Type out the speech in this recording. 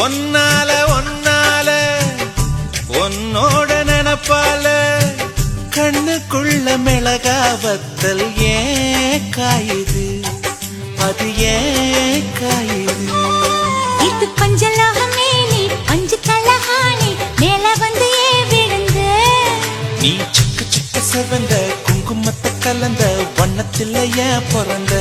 ஒன்னால ஒன்னால உன்னோட நினப்பால கண்ணுக்குள்ள மிளகா வத்தல் ஏன் காயுது, அது ஏன் காயுது. இது பஞ்சலோகமே நீ பஞ்சு கலஹானி மேல வந்து ஏன் விழுந்த. நீ சிக்க சிக்க செவந்த குங்குமத்தை கலந்த வண்ணத்தில் ஏன் பிறந்த.